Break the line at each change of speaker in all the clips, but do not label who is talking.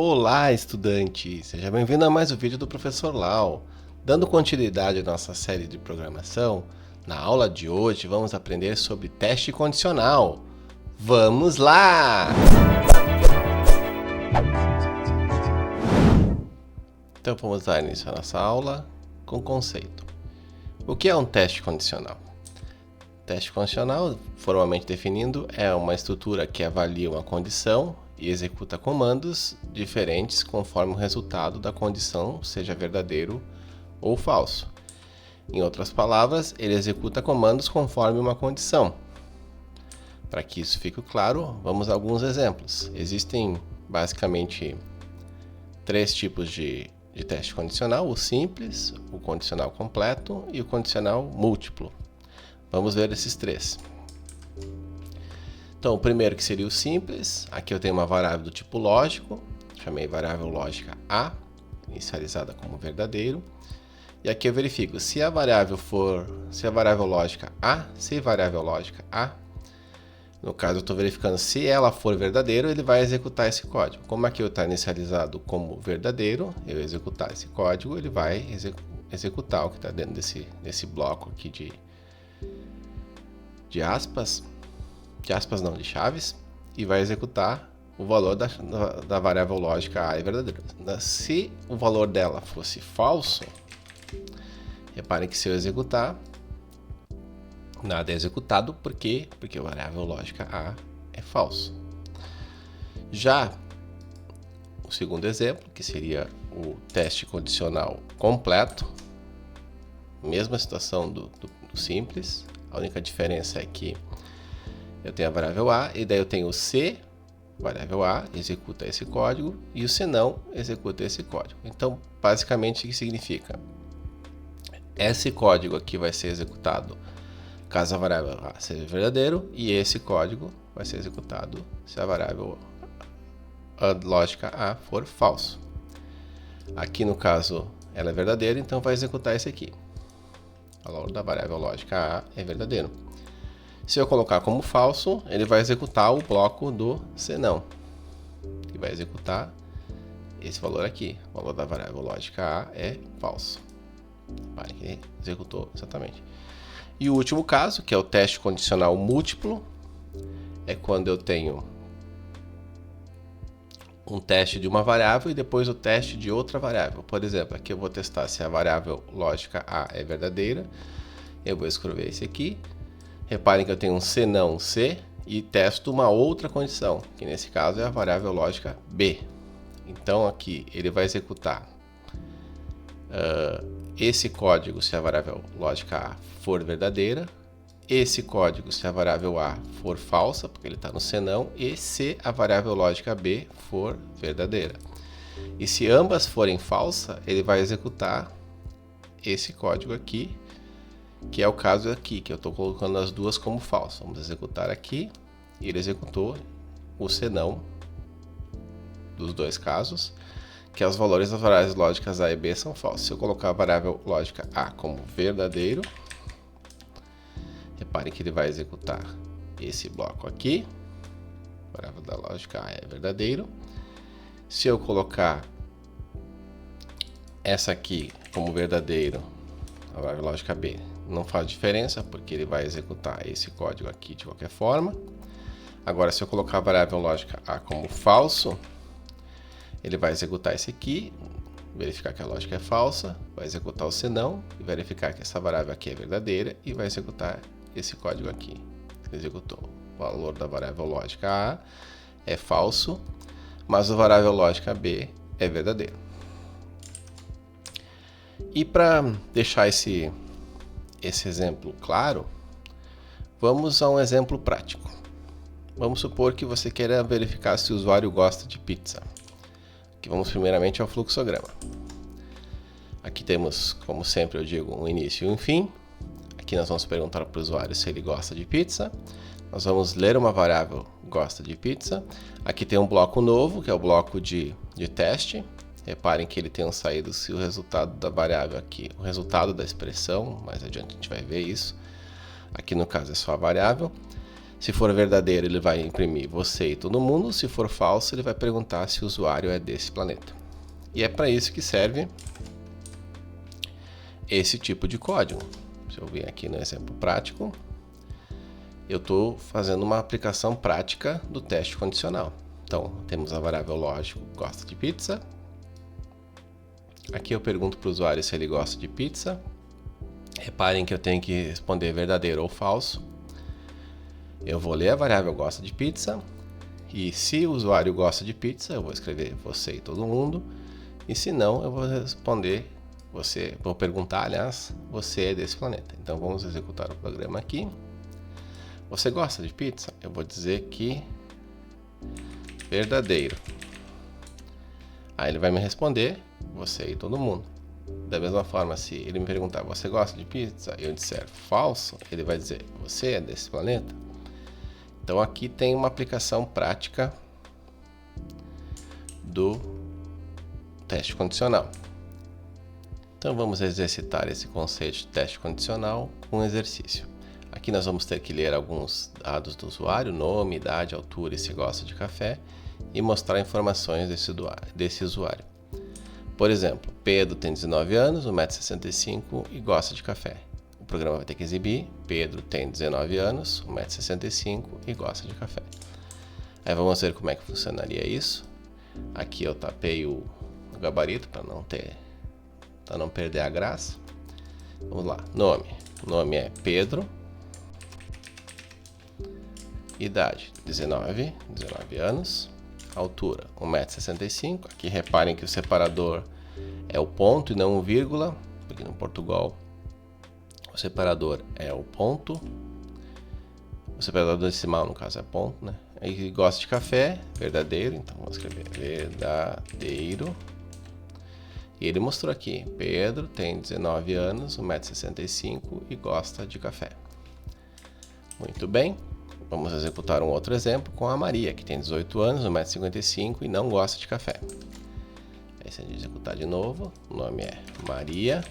Olá, estudante! Seja bem-vindo a mais um vídeo do Professor Lau. Dando continuidade à nossa série de programação, na aula de hoje vamos aprender sobre teste condicional. Vamos lá! Então vamos dar início à nossa aula com o conceito. O que é um teste condicional? Teste condicional, formalmente definindo, é uma estrutura que avalia uma condição e executa comandos diferentes conforme o resultado da condição seja verdadeiro ou falso. Em outras palavras, ele executa comandos conforme uma condição. Para que isso fique claro, vamos a alguns exemplos. Existem basicamente três tipos de teste condicional: o simples, o condicional completo e o condicional múltiplo. Vamos ver esses três. Então, o primeiro que seria o simples, aqui eu tenho uma variável do tipo lógico, chamei variável lógica A, inicializada como verdadeiro, e aqui eu verifico se a variável lógica A, no caso eu estou verificando se ela for verdadeiro, ele vai executar esse código. Como aqui está inicializado como verdadeiro, eu executar esse código, ele vai executar o que está dentro desse bloco aqui de aspas, de chaves, e vai executar o valor da variável lógica A é verdadeiro. Se o valor dela fosse falso, reparem que se eu executar, nada é executado, porque a variável lógica A é falso. Já o segundo exemplo, que seria o teste condicional completo, mesma situação do simples, a única diferença é que eu tenho a variável A e daí eu tenho o C, variável A, executa esse código, e o C não executa esse código. Então, basicamente, o que significa? Esse código aqui vai ser executado caso a variável A seja verdadeiro, e esse código vai ser executado se a variável lógica A for falso. Aqui no caso ela é verdadeira, então vai executar esse aqui. O valor da variável lógica A é verdadeiro. Se eu colocar como falso, ele vai executar o bloco do senão, que vai executar esse valor aqui. O valor da variável lógica A é falso. Repare que executou exatamente. E o último caso, que é o teste condicional múltiplo, é quando eu tenho um teste de uma variável e depois o teste de outra variável. Por exemplo, aqui eu vou testar se a variável lógica A é verdadeira. Eu vou escrever esse aqui. Reparem que eu tenho um senão C e testo uma outra condição, que nesse caso é a variável lógica B. Então aqui ele vai executar esse código se a variável lógica A for verdadeira, esse código se a variável A for falsa, porque ele está no senão, e se a variável lógica B for verdadeira. E se ambas forem falsas, ele vai executar esse código aqui, que é o caso aqui, que eu estou colocando as duas como falso. Vamos executar aqui, e ele executou o senão dos dois casos, que os valores das variáveis lógicas A e B são falsos. Se eu colocar a variável lógica A como verdadeiro, reparem que ele vai executar esse bloco aqui, a variável da lógica A é verdadeiro. Se eu colocar essa aqui como verdadeiro, a variável lógica B, não faz diferença, porque ele vai executar esse código aqui de qualquer forma. Agora, se eu colocar a variável lógica A como falso, ele vai executar esse aqui, verificar que a lógica é falsa, vai executar o senão, e verificar que essa variável aqui é verdadeira, e vai executar esse código aqui. Ele executou. O valor da variável lógica A é falso, mas a variável lógica B é verdadeiro. E para deixar esse exemplo claro, vamos a um exemplo prático. Vamos supor que você queira verificar se o usuário gosta de pizza. Aqui vamos primeiramente ao fluxograma. Aqui temos, como sempre eu digo, um início e um fim. Aqui nós vamos perguntar para o usuário se ele gosta de pizza. Nós vamos ler uma variável gosta de pizza. Aqui tem um bloco novo, que é o bloco de teste. Reparem que ele tem saído se o resultado da variável aqui, o resultado da expressão, mais adiante a gente vai ver isso. Aqui no caso é só a variável. Se for verdadeiro, ele vai imprimir você e todo mundo. Se for falso, ele vai perguntar se o usuário é desse planeta. E é para isso que serve esse tipo de código. Se eu vir aqui no exemplo prático, eu estou fazendo uma aplicação prática do teste condicional. Então, temos a variável lógico gosta de pizza. Aqui eu pergunto para o usuário se ele gosta de pizza. Reparem que eu tenho que responder verdadeiro ou falso. Eu vou ler a variável gosta de pizza, e se o usuário gosta de pizza, eu vou escrever você e todo mundo, e se não, eu vou responder vou perguntar, aliás, você é desse planeta. Então vamos executar o programa aqui. Você gosta de pizza? Eu vou dizer que verdadeiro. Aí ele vai me responder você e todo mundo. Da mesma forma, se ele me perguntar você gosta de pizza e eu disser falso, ele vai dizer você é desse planeta. Então aqui tem uma aplicação prática do teste condicional. Então vamos exercitar esse conceito de teste condicional com um exercício. Aqui nós vamos ter que ler alguns dados do usuário, nome, idade, altura e se gosta de café, e mostrar informações desse usuário. Por exemplo, Pedro tem 19 anos, 1,65 m e gosta de café. O programa vai ter que exibir, Pedro tem 19 anos, 1,65 m e gosta de café. Aí vamos ver como é que funcionaria isso. Aqui eu tapei o gabarito para não perder a graça. Vamos lá, nome. O nome é Pedro. Idade, 19 anos. Altura, 1,65 m. Aqui reparem que o separador é o ponto e não o vírgula, porque no Portugal o separador é o ponto. O separador decimal, no caso, é ponto, né? Aí gosta de café, verdadeiro, então vamos escrever verdadeiro. E ele mostrou aqui, Pedro tem 19 anos, 1,65 m e gosta de café. Muito bem. Vamos executar um outro exemplo com a Maria, que tem 18 anos, 1,55 m e não gosta de café. Aí se a gente executar de novo, o nome é Maria.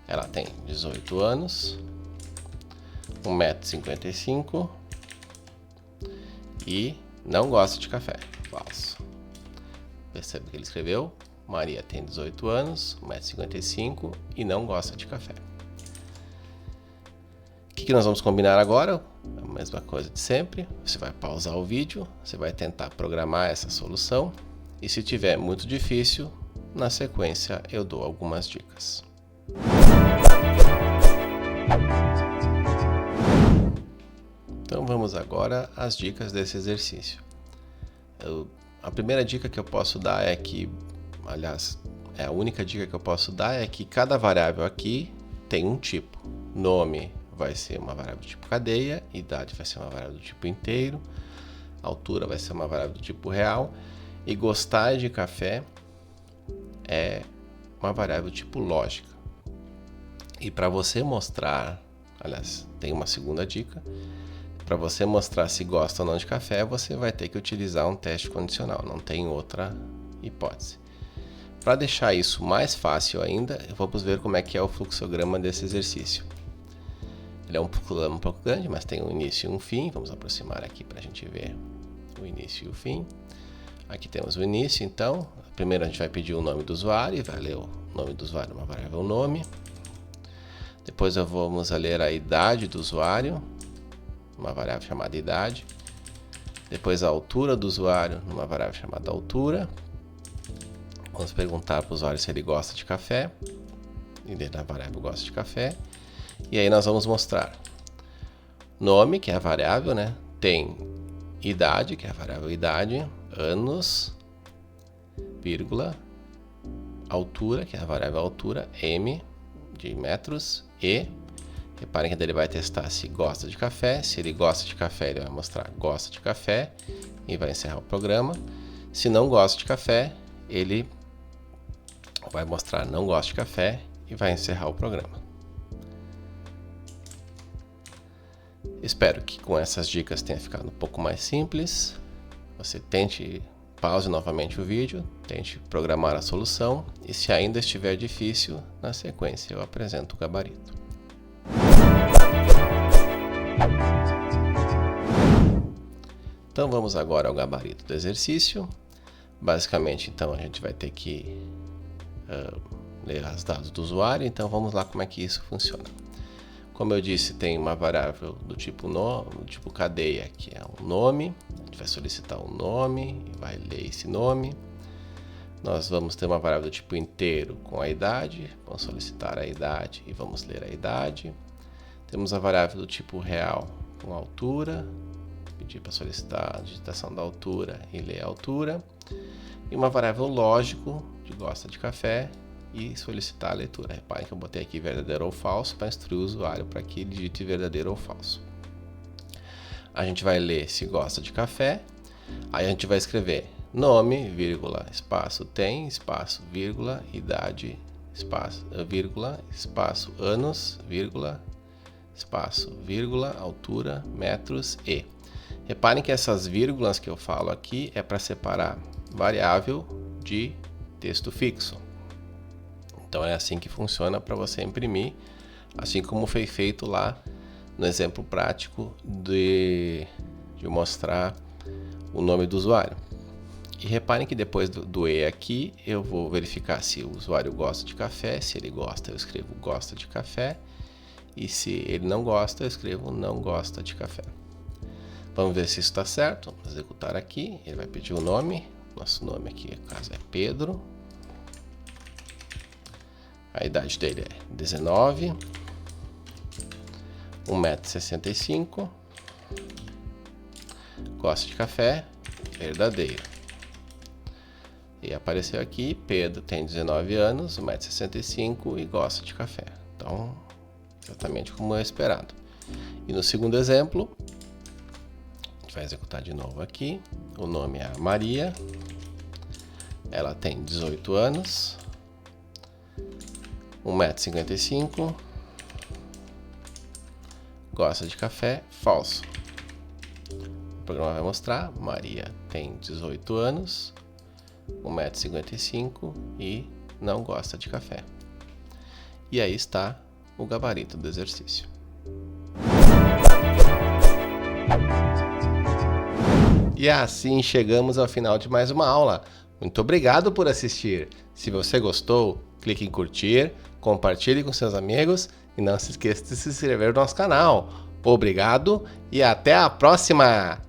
Ela tem 18 anos, 1,55 m e não gosta de café. Falso. Percebe o que ele escreveu? Maria tem 18 anos, 1,55 m e não gosta de café. O que nós vamos combinar agora? A mesma coisa de sempre. Você vai pausar o vídeo, você vai tentar programar essa solução, e se tiver muito difícil, na sequência eu dou algumas dicas. Então vamos agora às dicas desse exercício. A primeira dica que eu posso dar é que, aliás, a única dica que eu posso dar é que cada variável aqui tem um tipo. Nome vai ser uma variável do tipo cadeia, idade vai ser uma variável do tipo inteiro, altura vai ser uma variável do tipo real, e gostar de café é uma variável do tipo lógica. E para você mostrar, aliás, tem uma segunda dica, para você mostrar se gosta ou não de café, você vai ter que utilizar um teste condicional, não tem outra hipótese. Para deixar isso mais fácil ainda, vamos ver como é que é o fluxograma desse exercício. Ele é um pouco grande, mas tem um início e um fim. Vamos aproximar aqui para a gente ver o início e o fim. Aqui temos o início, então. Primeiro a gente vai pedir o nome do usuário e vai ler o nome do usuário numa variável nome. Depois vamos ler a idade do usuário, uma variável chamada idade. Depois a altura do usuário, numa variável chamada altura. Vamos perguntar para o usuário se ele gosta de café. E dentro da variável gosta de café. E aí nós vamos mostrar nome, que é a variável, né? Tem idade, que é a variável idade, anos, vírgula, altura, que é a variável altura, m, de metros, e reparem que ele vai testar se gosta de café. Se ele gosta de café, ele vai mostrar gosta de café e vai encerrar o programa. Se não gosta de café, ele vai mostrar não gosta de café e vai encerrar o programa. Espero que com essas dicas tenha ficado um pouco mais simples. Você pause novamente o vídeo, tente programar a solução e, se ainda estiver difícil, na sequência eu apresento o gabarito. Então vamos agora ao gabarito do exercício. Basicamente, então, a gente vai ter que ler os dados do usuário. Então vamos lá como é que isso funciona. Como eu disse, tem uma variável do tipo cadeia, que é um nome. A gente vai solicitar um nome e vai ler esse nome. Nós vamos ter uma variável do tipo inteiro com a idade. Vamos solicitar a idade e vamos ler a idade. Temos a variável do tipo real com altura. Pedir para solicitar a digitação da altura e ler a altura. E uma variável lógico de gosta de café e solicitar a leitura. Reparem que eu botei aqui verdadeiro ou falso para instruir o usuário para que ele digite verdadeiro ou falso. A gente vai ler se gosta de café. Aí a gente vai escrever nome, vírgula, espaço tem, espaço, vírgula, idade, espaço, vírgula, espaço, anos, vírgula, espaço, vírgula, altura, metros e. Reparem que essas vírgulas que eu falo aqui é para separar variável de texto fixo. Então é assim que funciona para você imprimir, assim como foi feito lá no exemplo prático de mostrar o nome do usuário. E reparem que depois do E aqui, eu vou verificar se o usuário gosta de café. Se ele gosta, eu escrevo gosta de café. E se ele não gosta, eu escrevo não gosta de café. Vamos ver se isso está certo. Vou executar aqui. Ele vai pedir o nome. Nosso nome aqui, no caso, é Pedro. A idade dele é 19. 1,65 m. Gosta de café. Verdadeiro. E apareceu aqui, Pedro tem 19 anos, 1,65 m e gosta de café. Então, exatamente como é esperado. E no segundo exemplo, a gente vai executar de novo aqui. O nome é Maria. Ela tem 18 anos, 1,55 m, gosta de café, falso. O programa vai mostrar, Maria tem 18 anos, 1,55 m e não gosta de café. E aí está o gabarito do exercício. E assim chegamos ao final de mais uma aula. Muito obrigado por assistir. Se você gostou, clique em curtir, compartilhe com seus amigos e não se esqueça de se inscrever no nosso canal. Obrigado e até a próxima!